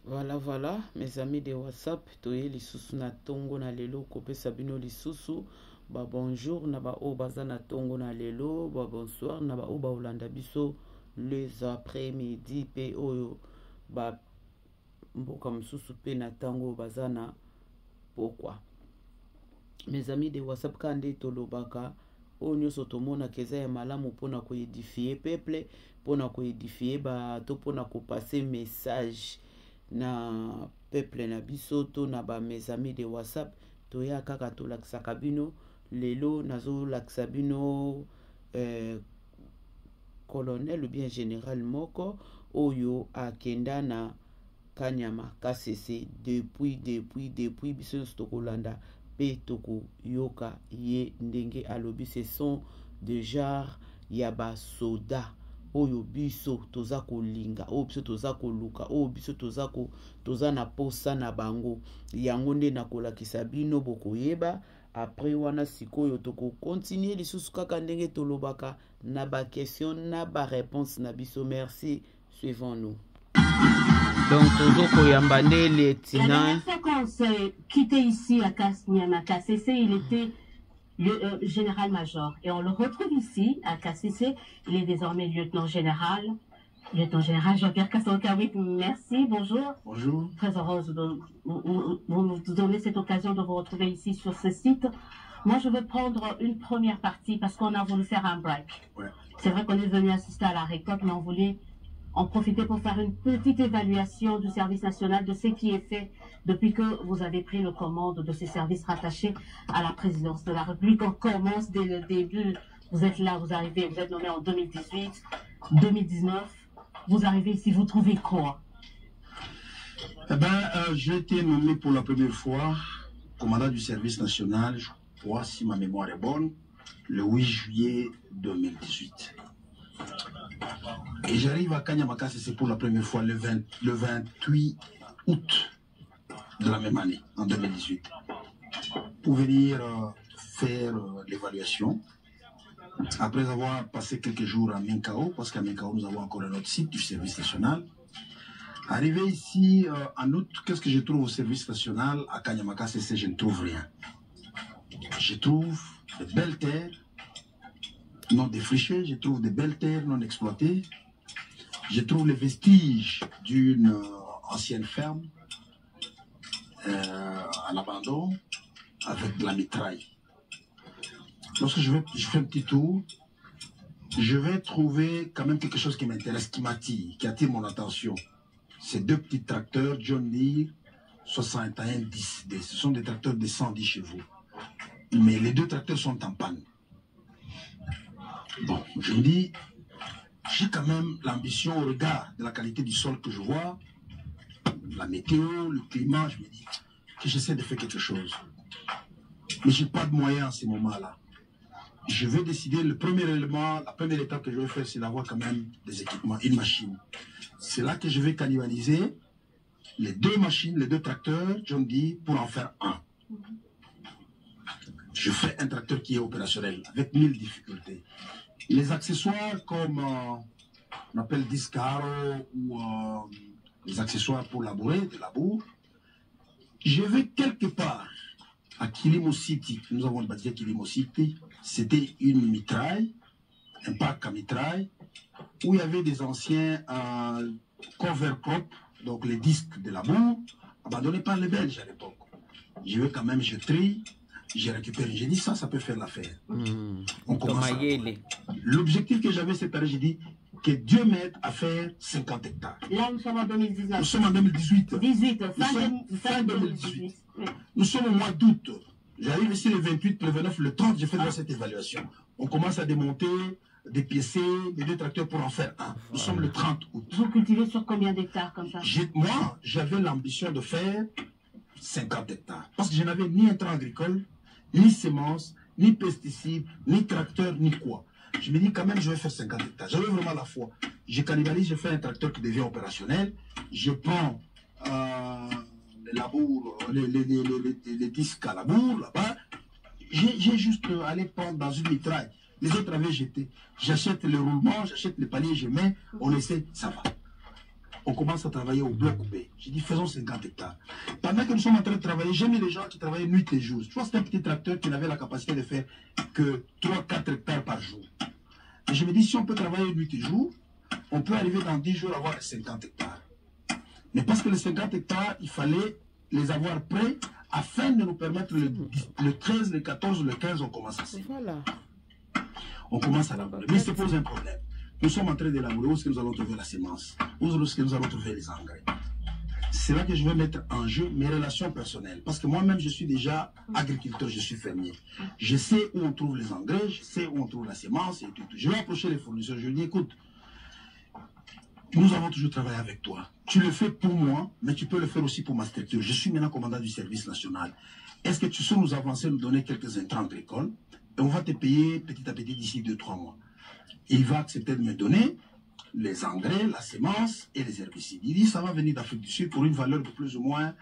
Voilà, mes amis de WhatsApp, toye lisusu na tongo na lelo kopesa bino lisusu ba bonjour na ba o baza na tongo na lelo, ba bonsoir na ba o ba olanda biso les après-midi pe oyo ba mboka mususu pe na tango baza na pourquoi. Mes amis de WhatsApp kande tolobaka oyo nyonso tomona keza ya malamu mpona koedifier peuple, mpona koedifier bato, mpona kopase message na peuple na biso to na ba mes amis de WhatsApp toya kaka tolakisaka bino lelo nazolakisa bino colonel ou bien général moko oyo akenda na Kanyama Kasese depuis biso nyonso tokolanda pe tokoyoka ye ndenge alobi ce sont de genre ya basoda oyo biso toza kolinga, oyo biso toza koluka, oyo biso toza na posa na bango. Yango nde nakolakisa bino bokoyeba. Après wana sikoyo toko continuer lisusu kaka ndenge tolobaka na ba question na ba réponse na biso. Merci, suivons-nous. Donc tozo koyamba nde lieutenant. La dernière fois qu'on s'est quitté ici à Kanyama Kasese, il était le général-major. Et on le retrouve ici, à KCC. Il est désormais lieutenant-général. Lieutenant-général Jean-Pierre Kasonkawi, merci, bonjour. Bonjour. Très heureuse de vous donner cette occasion de vous retrouver ici sur ce site. Moi, je vais prendre une première partie parce qu'on a voulu faire un break. Ouais. C'est vrai qu'on est venu assister à la récolte, mais on voulait en profiter pour faire une petite évaluation du service national, de ce qui est fait depuis que vous avez pris le commande de ces services rattachés à la présidence de la République. On commence dès le début. Vous êtes là, vous arrivez, vous êtes nommé en 2018, 2019. Vous arrivez ici, vous trouvez quoi? Eh ben, j'ai été nommé pour la première fois commandant du service national, je crois, si ma mémoire est bonne, le 8 juillet 2018. Et j'arrive à Kanyama Kasese pour la première fois le 28 août de la même année, en 2018, pour venir faire l'évaluation. Après avoir passé quelques jours à Minkao, parce qu'à Minkao, nous avons encore un autre site du service national. Arrivé ici, en août, qu'est-ce que je trouve au service national à Kanyama Kasese? Je ne trouve rien. Je trouve de belles terres non défrichées, je trouve de belles terres non exploitées. Je trouve les vestiges d'une ancienne ferme à l'abandon avec de la mitraille. Lorsque je fais un petit tour, je vais trouver quand même quelque chose qui m'intéresse, qui attire mon attention. Ces deux petits tracteurs John Deere 6110. Ce sont des tracteurs de 110 chevaux. Mais les deux tracteurs sont en panne. Bon, je me dis, j'ai quand même l'ambition au regard de la qualité du sol que je vois, la météo, le climat, je me dis que j'essaie de faire quelque chose. Mais je n'ai pas de moyens à ce moment-là. Je vais décider, le premier élément, la première étape que je vais faire, c'est d'avoir quand même des équipements, une machine. C'est là que je vais cannibaliser les deux machines, les deux tracteurs, John Deere, pour en faire un. Je fais un tracteur qui est opérationnel, avec 1000 difficultés. Les accessoires comme on appelle discaro ou les accessoires pour labourer, de labour, je vais quelque part à Kilimo City. Nous avons bâti à Kilimo City. C'était une mitraille, un parc à mitraille, où il y avait des anciens cover crop, donc les disques de labour, abandonnés par les Belges à l'époque. Je vais quand même, je trie. J'ai récupéré, j'ai dit ça peut faire l'affaire. On commence. L'objectif que j'avais cette année, j'ai dit que Dieu m'aide à faire 50 hectares. Là, nous sommes en 2019. Nous sommes en 2018. Fin 2018. Nous sommes au mois d'août. J'arrive ici le 28, le 29, le 30, j'ai fait cette évaluation. On commence à démonter, dépiécer les deux tracteurs pour en faire un. Nous sommes le 30 août. Vous cultivez sur combien d'hectares comme ça? Moi, j'avais l'ambition de faire 50 hectares. Parce que je n'avais ni intrant agricole, ni semences, ni pesticides, ni tracteurs, ni quoi. Je me dis quand même, je vais faire 50 hectares. J'avais vraiment la foi. Je cannibalise, je fais un tracteur qui devient opérationnel. Je prends les labours, les disques à labour là-bas. J'ai juste allé prendre dans une mitraille. Les autres avaient jeté. J'achète le roulement, j'achète les paliers, je mets, on essaie, ça va. on commence à travailler au bloc B. J'ai dit, faisons 50 hectares. Pendant que nous sommes en train de travailler, j'ai mis les gens qui travaillaient nuit et jour. Tu vois, c'était un petit tracteur qui n'avait la capacité de faire que 3-4 hectares par jour. Et je me dis, si on peut travailler nuit et jour, on peut arriver dans 10 jours à avoir 50 hectares. Mais parce que les 50 hectares, il fallait les avoir prêts afin de nous permettre le 13, le 14, le 15, on commence à semer. Voilà. On commence à labourer. Mais ça pose un problème. Nous sommes en train de labourer. Où est-ce que nous allons trouver la semence? Où est-ce que nous allons trouver les engrais? C'est là que je vais mettre en jeu mes relations personnelles. Parce que moi-même, je suis déjà agriculteur, je suis fermier. Je sais où on trouve les engrais, je sais où on trouve la semence et tout. Je vais approcher les fournisseurs. Je lui dis, écoute, nous avons toujours travaillé avec toi. Tu le fais pour moi, mais tu peux le faire aussi pour ma structure. Je suis maintenant commandant du service national. Est-ce que tu sais nous avancer, nous donner quelques intrants agricoles et on va te payer petit à petit d'ici 2-3 mois. Et il va accepter de me donner les engrais, la semence et les herbicides. Il dit, ça va venir d'Afrique du Sud pour une valeur de plus ou moins,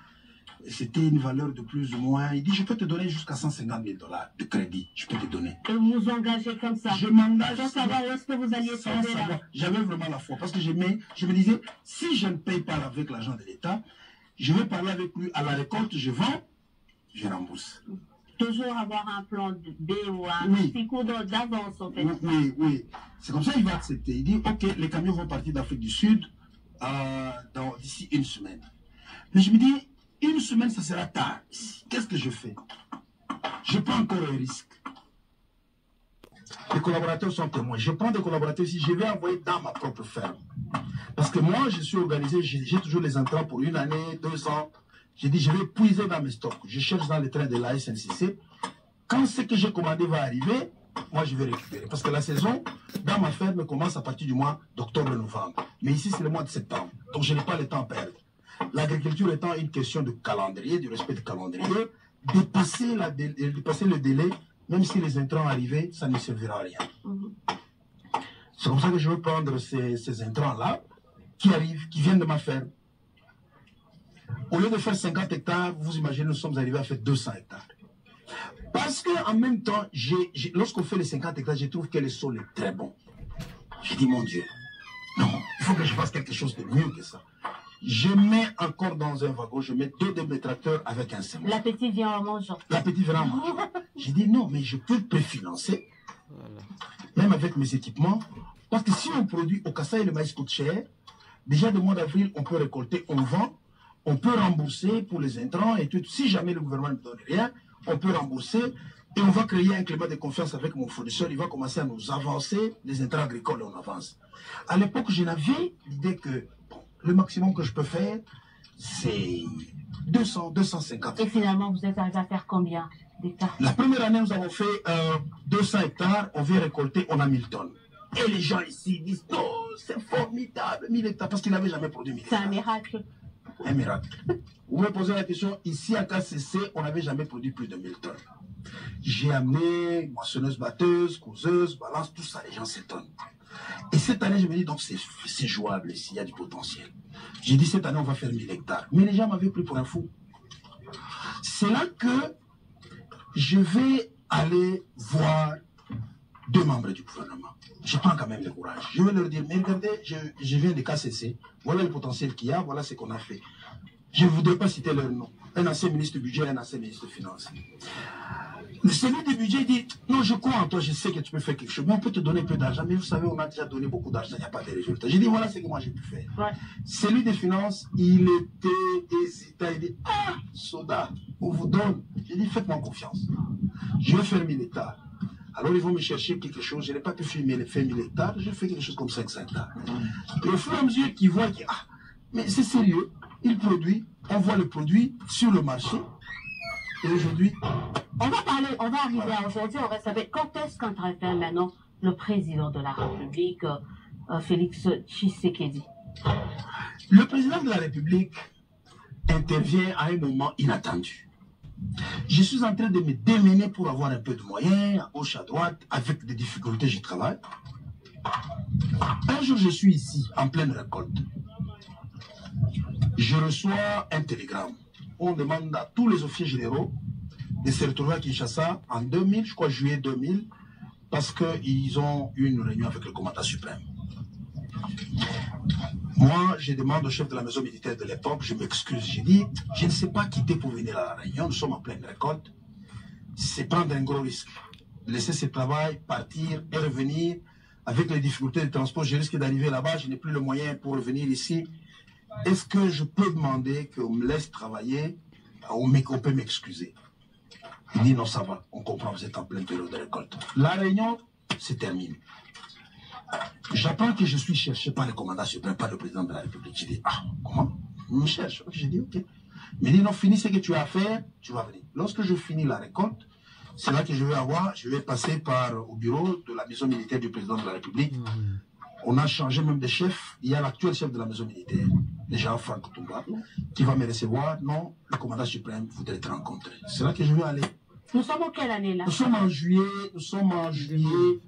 c'était une valeur de plus ou moins, il dit, je peux te donner jusqu'à 150 000 $ de crédit, je peux te donner. Et vous vous engagez comme ça? Je m'engage. Sans savoir où est-ce que vous alliez tomber là. J'avais vraiment la foi, parce que je me disais, si je ne paye pas avec l'argent de l'État, je vais parler avec lui à la récolte, je vends, je rembourse. Toujours avoir un plan B ou un petit cours d'avance, en fait. Oui. C'est comme ça qu'il va accepter. Il dit, ok, les camions vont partir d'Afrique du Sud d'ici une semaine. Mais je me dis, une semaine, ça sera tard. Qu'est-ce que je fais? Je prends encore un risque. Les collaborateurs sont témoins. Je prends des collaborateurs ici, je vais envoyer dans ma propre ferme. Parce que moi, je suis organisé, j'ai toujours les entrants pour 1 année, 2 ans. J'ai dit, je vais puiser dans mes stocks. Je cherche dans les trains de la SNCC. Quand ce que j'ai commandé va arriver, moi, je vais récupérer. Parce que la saison, dans ma ferme, commence à partir du mois d'octobre-novembre. Mais ici, c'est le mois de septembre. Donc, je n'ai pas le temps à perdre. L'agriculture étant une question de calendrier, du respect du calendrier, dépasser le délai, même si les intrants arrivaient, ça ne servira à rien. C'est comme ça que je veux prendre ces intrants-là, qui arrivent, qui viennent de ma ferme. Au lieu de faire 50 hectares, vous imaginez, nous sommes arrivés à faire 200 hectares. Parce qu'en même temps, lorsqu'on fait les 50 hectares, je trouve que le sol est très bon. J'ai dit, mon Dieu, non, il faut que je fasse quelque chose de mieux que ça. Je mets encore dans un wagon, je mets 2 de mes tracteurs avec un semoir. L'appétit vient en mangeant. L'appétit vient en mangeant. J'ai dit, non, mais je peux préfinancer, même avec mes équipements. Parce que si on produit au Kasaï, le maïs coûte cher, déjà le mois d'avril, on peut récolter, on vend. On peut rembourser pour les intrants et tout. Si jamais le gouvernement ne donne rien, on peut rembourser et on va créer un climat de confiance avec mon fournisseur. Il va commencer à nous avancer les intrants agricoles et on avance. À l'époque, je n'avais l'idée que le maximum que je peux faire, c'est 200, 250. Et finalement, vous êtes arrivé à faire combien d'hectares? La première année, nous avons fait 200 hectares. On vient récolter, on a 1000 tonnes. Et les gens ici disent, oh, c'est formidable, 1000 hectares, parce qu'ils n'avaient jamais produit 1000 hectares. C'est un miracle. Un miracle. Vous me posez la question, ici à KCC, on n'avait jamais produit plus de 1000 tonnes. J'ai amené moissonneuse, batteuse, couseuse, balance, tout ça, les gens s'étonnent. Et cette année, je me dis, donc c'est jouable ici, il y a du potentiel. J'ai dit, cette année, on va faire 1000 hectares. Mais les gens m'avaient pris pour un fou. C'est là que je vais aller voir 2 membres du gouvernement. Je prends quand même le courage. Je vais leur dire, mais regardez, je viens de KCC, voilà le potentiel qu'il y a, voilà ce qu'on a fait. Je ne voudrais pas citer leur nom. Un ancien ministre du budget, un ancien ministre des finances. Celui du budget dit, non, je crois en toi, je sais que tu peux faire quelque chose, mais on peut te donner un peu d'argent, mais vous savez, on a déjà donné beaucoup d'argent, il n'y a pas de résultats. J'ai dit, voilà ce que moi j'ai pu faire. Ouais. Celui des finances, il était hésitant, il dit, ah, soda, on vous donne. J'ai dit, faites-moi confiance. Je vais faire 1000 hectares. Alors ils vont me chercher quelque chose, je n'ai pas pu faire 1000 hectares, je fais quelque chose comme 500 hectares. Et au fur et à mesure qu'ils voient, ah, mais c'est sérieux, il produit, on voit le produit sur le marché, et aujourd'hui... On va arriver à aujourd'hui, on va savoir quand est-ce qu'intervient maintenant le président de la République, Félix Tshisekedi. Le président de la République intervient à un moment inattendu. Je suis en train de me démener pour avoir un peu de moyens, à gauche, à droite, avec des difficultés, je travaille. Un jour, je suis ici, en pleine récolte. Je reçois un télégramme. On demande à tous les officiers généraux de se retrouver à Kinshasa en 2000, je crois juillet 2000, parce qu'ils ont eu une réunion avec le commandant suprême. Moi, je demande au chef de la maison militaire de l'époque, je m'excuse, j'ai dit, je ne sais pas quitter pour venir à la réunion, nous sommes en pleine récolte, c'est prendre un gros risque. Laisser ce travail, partir et revenir, avec les difficultés de transport, je risque d'arriver là-bas, je n'ai plus le moyen pour revenir ici. Est-ce que je peux demander qu'on me laisse travailler ou qu'on peut m'excuser? Il dit non, ça va, on comprend, vous êtes en pleine période de récolte. La réunion se termine. J'apprends que je suis cherché par le commandant suprême, par le président de la République. Je dis, ah, comment? Il me cherche. J'ai dit, ok. Il me dit, non, finis ce que tu as à faire, tu vas venir. Lorsque je finis la récolte, c'est là que je vais passer au bureau de la maison militaire du président de la République. On a changé même de chef. Il y a l'actuel chef de la maison militaire, le général Franck Toumba, qui va me recevoir. Non, le commandant suprême voudrait te rencontrer. C'est là que je vais aller. Nous sommes en quelle année là? Nous sommes en juillet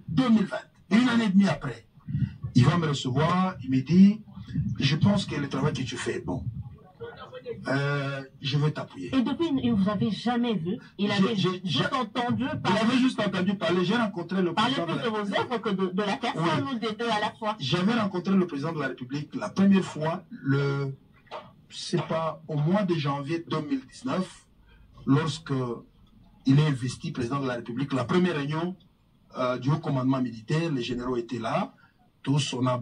2020. Une année et demie après. Il va me recevoir, il me dit, je pense que le travail que tu fais est bon. Je veux t'appuyer. Et depuis, il ne vous avait jamais vu. Il avait juste entendu parler. Il avait juste entendu parler. J'ai rencontré le président. Parler plus de vos œuvres que de la personne ou des deux à la fois. J'avais rencontré le président de la République la première fois, c'est pas au mois de janvier 2019, lorsque il est investi président de la République. La première réunion du haut commandement militaire, les généraux étaient là. Tous, on a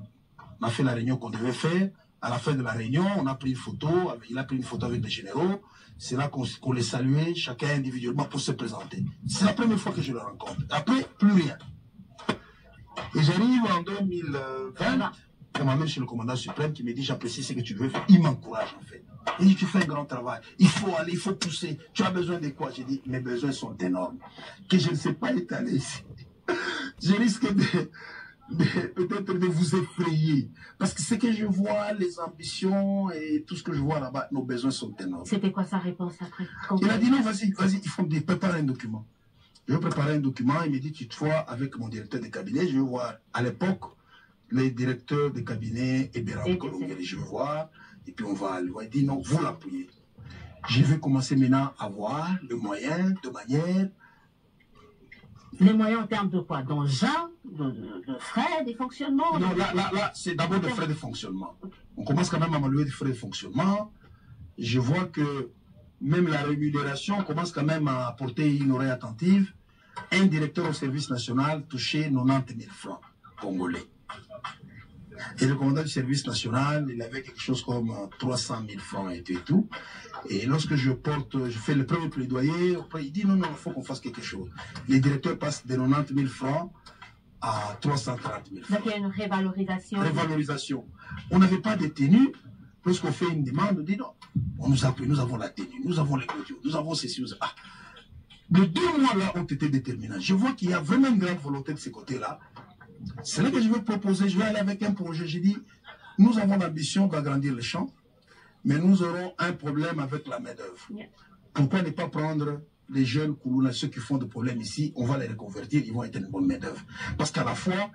fait la réunion qu'on devait faire. À la fin de la réunion, on a pris une photo. Il a pris une photo avec les généraux. C'est là qu'on les saluait, chacun individuellement, pour se présenter. C'est la première fois que je le rencontre. Après, plus rien. Et j'arrive en 2020, on m'amène chez le commandant suprême qui me dit, j'apprécie ce que tu veux faire. Il m'encourage en fait. Il dit, tu fais un grand travail. Il faut aller, il faut pousser. Tu as besoin de quoi? J'ai dit, mes besoins sont énormes. Que je ne sais pas étaler ici. Je risque peut-être de vous effrayer. Parce que ce que je vois, les ambitions et tout ce que je vois là-bas, nos besoins sont énormes. C'était quoi sa réponse après? Il a dit non, vas-y, il faut préparer un document. Je vais préparer un document. Il me dit, toutefois, avec mon directeur de cabinet, je vais voir à l'époque les directeurs de cabinet et Béram Colombier. Je vais voir. Et puis on va lui dire non, vous l'appuyez. Je vais commencer maintenant à voir le moyen, de manière. Les moyens en termes de quoi? D'engins, de frais, des fonctionnements? Non, là c'est d'abord des frais de fonctionnement. On commence quand même à m'allouer des frais de fonctionnement. Je vois que même la rémunération commence quand même à apporter une oreille attentive. Un directeur au service national touchait 90 000 francs congolais. Et le commandant du service national, il avait quelque chose comme 300 000 francs et tout. Et lorsque je fais le premier plaidoyer, il dit non, il faut qu'on fasse quelque chose. Les directeurs passent de 90 000 francs à 330 000 francs. Donc il y a une révalorisation. Révalorisation. On n'avait pas de tenue. Lorsqu'on fait une demande, on dit non, on nous appuie, nous avons la tenue, nous avons les audios, nous avons ceci, nous avons... Ah. Les 2 mois-là ont été déterminants. Je vois qu'il y a vraiment une grande volonté de ce côté-là. C'est là que je vais proposer, je vais aller avec un projet. J'ai dit, nous avons l'ambition d'agrandir les champs, mais nous aurons un problème avec la main-d'œuvre. Pourquoi ne pas prendre les jeunes Koulouna, ceux qui font des problèmes ici, on va les reconvertir, ils vont être une bonne main-d'œuvre. Parce qu'à la fois,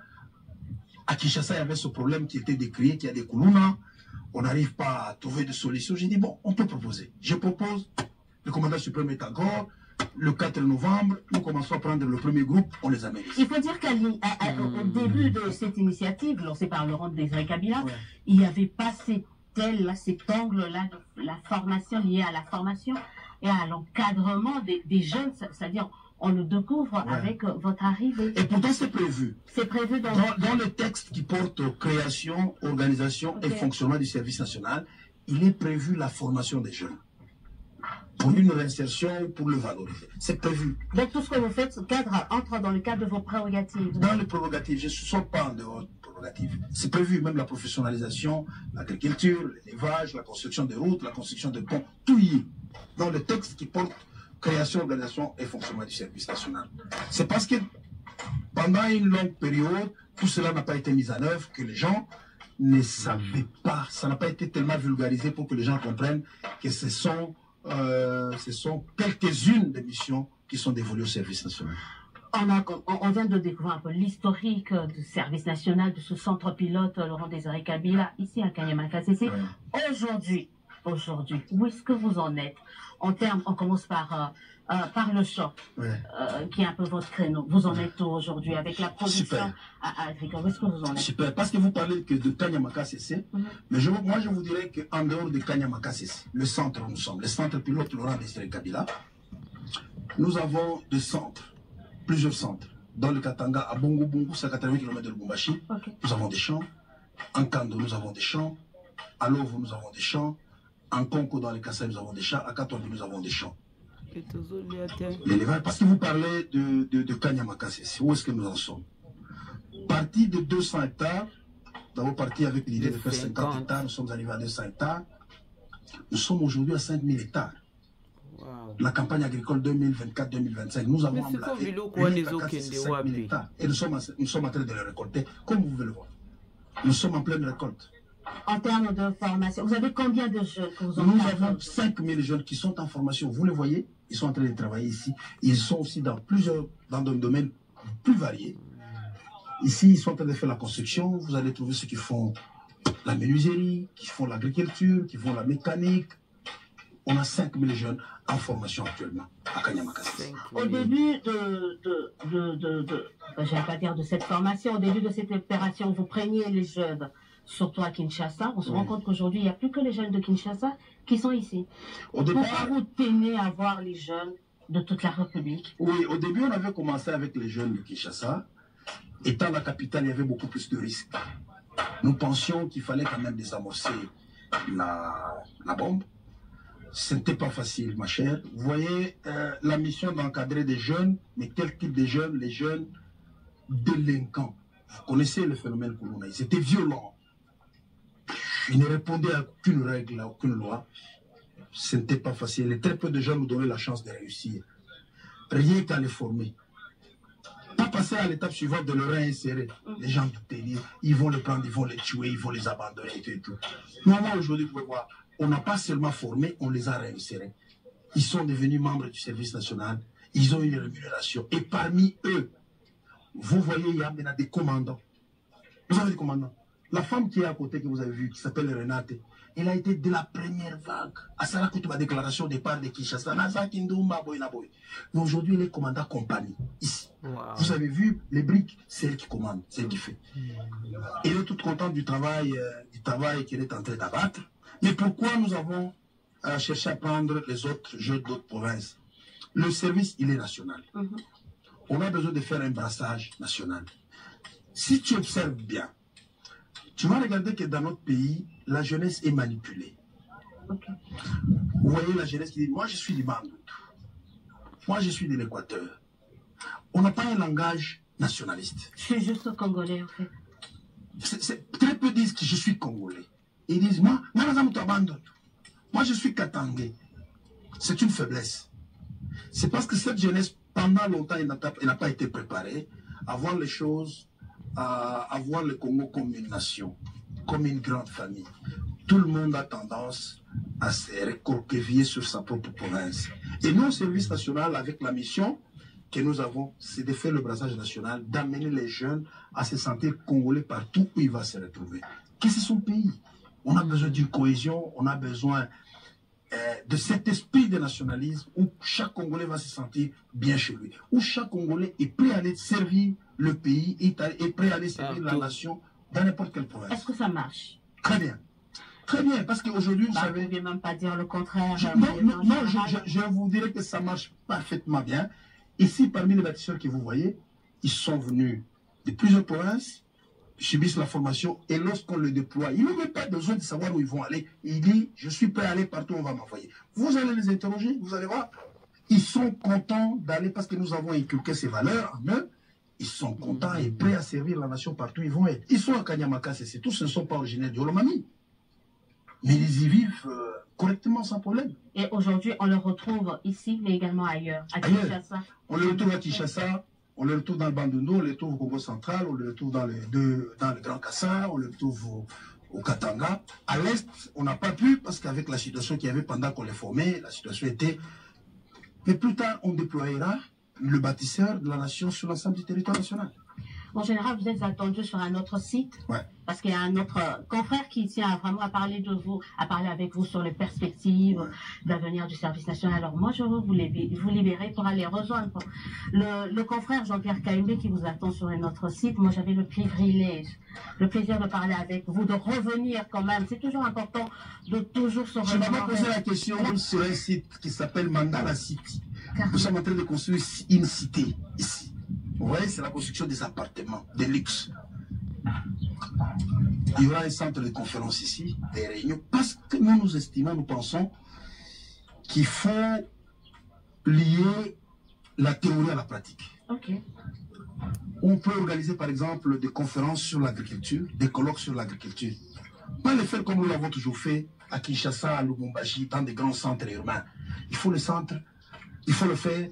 à Kinshasa, il y avait ce problème qui était décrié, qu'il y a des Koulouna, on n'arrive pas à trouver de solution. J'ai dit, bon, on peut proposer. Je propose, le commandant suprême est d'accord. Le 4 novembre, nous commençons à prendre le premier groupe, on les amène ici. Il faut dire qu'au début de cette initiative, lancée par Laurent Désiré Kabila, il n'y avait pas cet angle-là de la formation liée à la formation et à l'encadrement des jeunes, c'est-à-dire on le découvre avec votre arrivée. Et pourtant c'est prévu. C'est prévu dans le texte qui porte création, organisation et fonctionnement du service national, il est prévu la formation des jeunes. Pour une réinsertion, pour le valoriser. C'est prévu. Donc tout ce que vous faites entre dans le cadre de vos prérogatives. Dans les prérogatives, je ne sors pas en dehors des prérogatives. C'est prévu, même la professionnalisation, l'agriculture, l'élevage, la construction de routes, la construction de ponts, tout y est. Dans le texte qui porte création, organisation et fonctionnement du service national. C'est parce que pendant une longue période, tout cela n'a pas été mis en œuvre, que les gens ne savaient pas. Ça n'a pas été tellement vulgarisé pour que les gens comprennent que ce sont quelques-unes des missions qui sont dévolues au service national. On vient de découvrir un peu l'historique du service national, de ce centre pilote Laurent Désiré Kabila, ici à Kanyama-Kasese. Aujourd'hui, aujourd'hui, où est-ce que vous en êtes? En termes, on commence par le shop, qui est un peu votre créneau. Vous en êtes où aujourd'hui avec la production agricole? Où est-ce que vous en êtes? Super, parce que vous parlez que de Kanyamaka CC, mais moi je vous dirais qu'en dehors de Kanyamaka CC, le centre où nous sommes, le centre pilote Laurent Désiré Kabila, nous avons des centres, plusieurs centres. Dans le Katanga, à Bongo Bongo, c'est à 80 km de Lubumbashi, nous avons des champs. En Kando, nous avons des champs. À Lovo, nous avons des champs. En Konko, dans les Kassai, nous avons des champs. À Katombi, nous avons des champs. Parce que vous parlez de Kanyamaka, où est-ce que nous en sommes? Parti de 200 hectares, nous avons parti avec l'idée de faire 50 hectares, nous sommes arrivés à 200 hectares. Nous sommes aujourd'hui à 5000 hectares. Wow. La campagne agricole 2024-2025, nous avons emballé 5000 hectares. Et nous sommes en train de les récolter, comme vous pouvez le voir. Nous sommes en pleine récolte. En termes de formation, vous avez combien de jeunes que vous Nous avons 5000 jeunes qui sont en formation. Vous les voyez, ils sont en train de travailler ici. Ils sont aussi dans des domaines plus variés. Ici, ils sont en train de faire la construction. Vous allez trouver ceux qui font la menuiserie, qui font l'agriculture, qui font la mécanique. On a 5000 jeunes en formation actuellement à Kanyamaka. Au début j'allais pas dire de cette formation, au début de cette opération, vous preniez les jeunes, surtout à Kinshasa. On se rend compte qu'aujourd'hui, il n'y a plus que les jeunes de Kinshasa qui sont ici. Pourquoi vous tenez à voir les jeunes de toute la République? Oui, au début, on avait commencé avec les jeunes de Kinshasa. Étant la capitale, il y avait beaucoup plus de risques. Nous pensions qu'il fallait quand même désamorcer la bombe. Ce n'était pas facile, ma chère. Vous voyez, la mission d'encadrer des jeunes, mais quel type de jeunes? Les jeunes délinquants. Vous connaissez le phénomène Koulouna. Ils étaient violents. Ils ne répondaient à aucune règle, à aucune loi. Ce n'était pas facile. Et très peu de jeunes nous donnaient la chance de réussir. Rien qu'à les former. Pas passer à l'étape suivante de le réinsérer. Les gens doutaient, ils vont le prendre, ils vont les tuer, ils vont les abandonner et tout. Moi, aujourd'hui, vous pouvez voir, on n'a pas seulement formé, on les a réinsérés. Ils sont devenus membres du service national. Ils ont une rémunération. Et parmi eux, vous voyez, il y a maintenant des commandants. Vous avez des commandants. La femme qui est à côté, que vous avez vue, qui s'appelle Renate, elle a été de la première vague. À Sarakoto, ma déclaration de départ de Kinshasa. Mais aujourd'hui, elle est commandant compagnie, ici. Wow. Vous avez vu, les briques, c'est elle qui commande, c'est elle qui fait. Elle est toute contente du travail qu'elle est en train d'abattre. Mais pourquoi nous avons cherché à prendre les autres jeux d'autres provinces? Le service, il est national. On a besoin de faire un brassage national. Si tu observes bien, tu vas regarder que dans notre pays, la jeunesse est manipulée. Vous voyez la jeunesse qui dit, moi je suis du Bandundu, moi je suis de l'Équateur. On n'a pas un langage nationaliste. Je suis juste congolais en fait. Très peu disent que je suis congolais. Ils disent, moi je suis katangais. C'est une faiblesse. C'est parce que cette jeunesse, pendant longtemps, elle n'a pas été préparée à voir les choses, à voir le Congo comme une nation, comme une grande famille. Tout le monde a tendance à se recroqueviller sur sa propre province. Et nous, au service national, avec la mission que nous avons, c'est de faire le brassage national, d'amener les jeunes à se sentir congolais partout où il va se retrouver. Qu'est-ce que c'est son pays? On a besoin d'une cohésion, on a besoin de cet esprit de nationalisme où chaque Congolais va se sentir bien chez lui, où chaque Congolais est prêt à aller servir le pays, est prêt à aller servir la nation dans n'importe quelle province. Est-ce que ça marche? Très bien. Très bien, parce qu'aujourd'hui, vous savez... Vous ne pouvez même pas dire le contraire. Je vous dirais que ça marche parfaitement bien. Ici, parmi les bâtisseurs que vous voyez, ils sont venus de plusieurs provinces, subissent la formation, et lorsqu'on le déploie, ils n'ont même pas besoin de savoir où ils vont aller. Il dit, je suis prêt à aller partout où on va m'envoyer. Vous allez les interroger, vous allez voir. Ils sont contents d'aller parce que nous avons inculqué ces valeurs en eux. Ils sont contents et prêts à servir la nation partout où ils vont être. Ils sont à Kanyamaka, c'est tous, ce ne sont pas originaires du Olomami. Mais ils y vivent correctement, sans problème. Et aujourd'hui, on le retrouve ici, mais également ailleurs, à Kinshasa. On le retrouve à Kinshasa, on le retrouve dans le Bandundu, on le retrouve au Congo central, on le retrouve dans le Grand Kassa, on le retrouve au Katanga. À l'Est, on n'a pas pu, parce qu'avec la situation qu'il y avait pendant qu'on les formait, la situation était... Mais plus tard, on déployera le bâtisseur de la nation sur l'ensemble du territoire national. En général, vous êtes attendu sur un autre site. Ouais. Parce qu'il y a un autre confrère qui tient vraiment à parler de vous, à parler avec vous sur les perspectives d'avenir du service national. Alors moi, je veux vous libérer pour aller rejoindre le confrère Jean-Pierre Kaimbe qui vous attend sur un autre site. Moi, j'avais le plaisir de parler avec vous, de revenir quand même. C'est toujours important de toujours se rejoindre. Je vais poser la question sur un site qui s'appelle Mandala City. Nous sommes en train de construire une cité ici. Vous voyez, c'est la construction des appartements, de luxe. Il y aura un centre de conférence ici, des réunions, parce que nous estimons, nous pensons qu'il faut lier la théorie à la pratique. Okay. On peut organiser par exemple des conférences sur l'agriculture, des colloques sur l'agriculture. Pas le faire comme nous l'avons toujours fait à Kinshasa, à Lubumbashi, dans des grands centres urbains. Il faut le faire.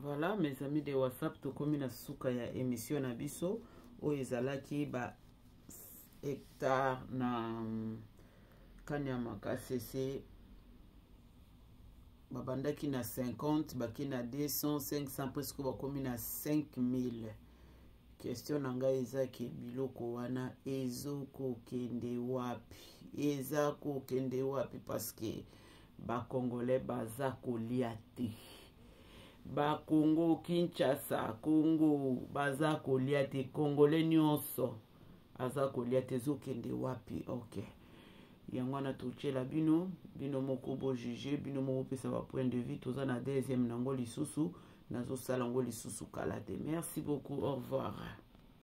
Voilà, mes amis de WhatsApp, tokomi na suka ya émission na biso o ezalaki ba hectare na Kanyama KCC babandaki na 50 baki na 200 500 presque bakomi na 5000. Question na ngai ezaki biloko wana ezokokende wapi parce que ba Congolais baza kolia te. Ba Congo Kinshasa Congo baza kolia te, Congolais nyonso aza kolia te, ezokende wapi? Ok, yango wana tochela bino moko bo juger, bino moko pesa ba point de vue. Toza na deuxième nango lisusu, nazo sala ngo lisusu kala te. Merci beaucoup, au revoir.